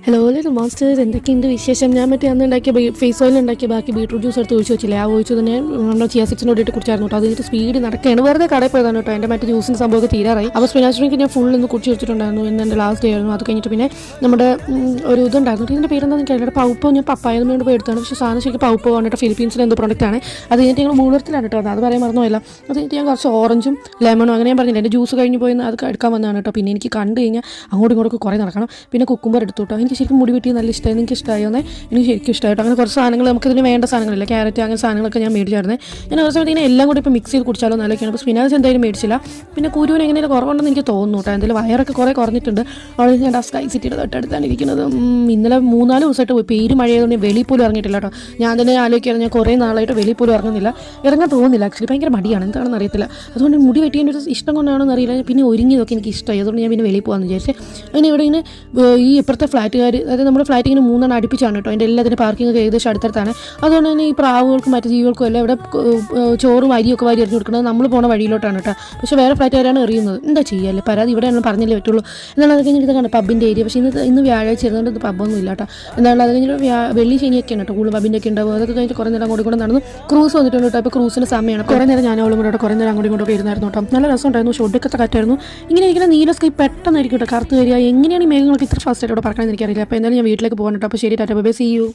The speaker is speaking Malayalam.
ഹലോ ലിറ്റിൽ മോൺസ്റ്റേഴ്സ്, എന്തൊക്കെയുണ്ട് വിശേഷം? ഞാൻ അന്ന് ഉണ്ടാക്കിയ ഫേസ് ഓയിൽ ഉണ്ടാക്കിയ ബാക്കി ബീട്രൂട്ട് ജ്യൂസ് എടുത്ത് ഒഴിച്ച് വെച്ചില്ലേ, ആ ഒഴിച്ച് തന്നെ നമ്മൾ ചിയ സീഡ്സിനോട് ഇട്ട് കുടിച്ചായിരുന്നു കേട്ടോ. അതിന് സ്പീഡ് നടക്കുകയാണ്, വെറുതെ കടയിൽ പോയതാണ് കേട്ടോ. എൻ്റെ മറ്റേ ജ്യൂസിന് സംഭവമൊക്കെ തീരാറായി. അപ്പോൾ സ്പിനാച്ച് ഡ്രിങ്ക് ഞാൻ ഫുൾ ഇന്ന് കുടിച്ച് വെച്ചിട്ടുണ്ടായിരുന്നു. ഇന്ന് എൻ്റെ ലാസ്റ്റ് ഡേ ആയിരുന്നു. അത് കഴിഞ്ഞിട്ട് പിന്നെ നമ്മുടെ ഒരു ഇതുണ്ടായിരുന്നു. ഇതിൻ്റെ പേരെന്താ എനിക്ക് അറിയില്ല. പൗപ്പോ ഞാൻ പപ്പായെന്ന് വേണ്ടി പോയി എടുത്താണ്. പക്ഷേ സാധനം ശരിക്കും പൗപ്പോ വന്നിട്ട് ഫിലിപ്പീൻസിലെ എന്തോ പ്രോഡക്റ്റാണ്. അത് കഴിഞ്ഞിട്ട് ഞങ്ങൾ മൂലത്തിലാണ് കേട്ടോ. അത് പറയാൻ മറന്നുപോയില്ല. അത് കഴിഞ്ഞിട്ട് ഞാൻ കുറച്ച് ഓറഞ്ചും ലെമണും അങ്ങനെ ഞാൻ പറഞ്ഞില്ല, എൻ്റെ ജ്യൂസ് കഴിഞ്ഞ് പോയി അത് എടുക്കാൻ വന്നതാണ് കേട്ടോ. പിന്നെ എനിക്ക് കണ്ടു കഴിഞ്ഞാൽ അങ്ങോട്ടും ഇങ്ങോട്ടൊക്കെ കുറേ നടക്കണം. പിന്നെ കുക്കുംബർ എടുത്തു കേട്ടോ. എനിക്ക് ശരിക്കും മുടി വെട്ടി നല്ല ഇഷ്ടമായി. എനിക്ക് ഇഷ്ടമായോന്നേ, എനിക്ക് ശരിക്കും ഇഷ്ടമായിട്ടോ. അങ്ങനെ കുറച്ച് സാധനങ്ങൾ നമുക്കിതിന് വേണ്ട സാധനങ്ങളില്ല, ക്യാരറ്റ് അങ്ങനെ സാധനങ്ങളൊക്കെ ഞാൻ മേടിച്ചായിരുന്നേ. ഞാൻ കുറച്ച് സമയത്ത് ഇങ്ങനെ എല്ലാം കൂടി ഇപ്പോൾ മിക്സ് ചെയ്ത് കുടിച്ചാലോ നല്ലതൊക്കെയാണ്. അപ്പോൾ സ്പിനാച്ച് എന്തായാലും മേടിച്ചില്ല. പിന്നെ കുരുവിന് എങ്ങനെയും കുറവുണ്ടെന്ന് എനിക്ക് തോന്നുന്നു കേട്ടോ. എന്തായാലും വയറൊക്കെ കുറേ കുറഞ്ഞിട്ടുണ്ട്. അവിടെ ഞാൻ സ്കൈ സിറ്റിയുടെ തൊട്ടടുത്താണ് ഇരിക്കുന്നത്. ഇന്നലെ 3-4 ദിവസമായിട്ട് പോയി. പേര് മഴയായതുകൊണ്ട് വെളിയിൽ പോലും ഇറങ്ങിയിട്ടില്ല കേട്ടോ. ഞാൻ തന്നെ ആലോചിക്കുകയാണ്, ഞാൻ കുറേ നാളായിട്ട് വെളിയിൽ പോലും ഇറങ്ങാൻ തോന്നുന്നില്ല. ആക്ച്വലി ഭയങ്കര മടിയാണ്, എന്താണെന്ന് അറിയത്തില്ല. അതുകൊണ്ട് മുടി വെട്ടിയതിൻ്റെ ഒരു ഇഷ്ടം കൊണ്ടാണെന്ന് അറിയില്ല. പിന്നെ ഒരുങ്ങിയതൊക്കെ എനിക്ക് ഇഷ്ടമായി. അതുകൊണ്ട് ഞാൻ പിന്നെ വെളിയിൽ പോകാമെന്ന് വിചാരിച്ചേ. അങ്ങനെ ഇവിടെ ഇങ്ങനെ ഈ ഇപ്പുറത്തെ ഫ്ലാറ്റുകാർ, അതായത് നമ്മുടെ ഫ്ലാറ്റ് ഇങ്ങനെ 3 അടുപ്പിച്ചാണ് കേട്ടോ. എൻ്റെ എല്ലാത്തിൻ്റെ പാർക്കിംഗ് ഒക്കെ ഏകദേശം അടുത്തടുത്താണ്. അതുകൊണ്ട് തന്നെ ഈ പ്രാവുകൾക്കും മറ്റു ജീവികൾക്കും എല്ലാം ഇവിടെ ചോറും അരിയൊക്കെ വാരി എറിഞ്ഞു കൊടുക്കുന്നത് നമ്മൾ പോണ വഴിയിലോട്ടാണ് കേട്ടോ. പക്ഷേ വേറെ ഫ്ലാറ്റുകാരാണ് എറിയുന്നത്. എന്താ ചെയ്യുക, പരാതി ഇവിടെ ഒന്നും പറഞ്ഞല്ലേ പറ്റുള്ളൂ. എന്നാലും അത് കഴിഞ്ഞിട്ട് കാണാം പബ്ബിൻ്റെ ഏരിയ. പക്ഷേ ഇന്ന് വ്യാഴാഴ്ച ഇരുന്നുകൊണ്ട് ഇത് പബ്ബൊന്നും ഇല്ല കേട്ടോ. എന്നാലും അത് കഴിഞ്ഞിട്ട് വെള്ളി ശനിയൊക്കെയാണ് കേട്ടോ കൂടുതൽ പബ്ബിൻ്റെ ഒക്കെ ഉണ്ടാവും. അതൊക്കെ കഴിഞ്ഞിട്ട് കുറേ നേരം അങ്ങോട്ട് നടന്നു. ക്രൂസ് വന്നിട്ടുണ്ട് കേട്ടോ. അപ്പോൾ ക്രൂസിൻ്റെ സമയമാണ്. കുറേ നേരം ഞാനവളും കൂടെ കുറേ നേരം അങ്ങോട്ടും ഇങ്ങോട്ടൊക്കെ ഇരുന്നായിരുന്നു കേട്ടോ. നല്ല രസമുണ്ടായിരുന്നു. ഷൊഡൊക്കെ കാറ്റായിരുന്നു. ഇങ്ങനെ ഇരിക്കുന്ന നീല സ്കൈ പെട്ടെന്നായിരിക്കും കേട്ടോ കറുത്ത് വരിക. എങ്ങനെയാണ് ഈ മേഘങ്ങളൊക്കെ ഇത്ര ഫാസ്റ്റ് ആയിട്ട് ഇവിടെ പറക്കണമെന്ന് എനിക്കറിയില്ല. അപ്പോൾ എന്തായാലും ഞാൻ വീട്ടിലേക്ക് പോകാൻ കേട്ടോ. അപ്പോൾ ശരി, ടാറ്റ, ബൈ, സീ യു.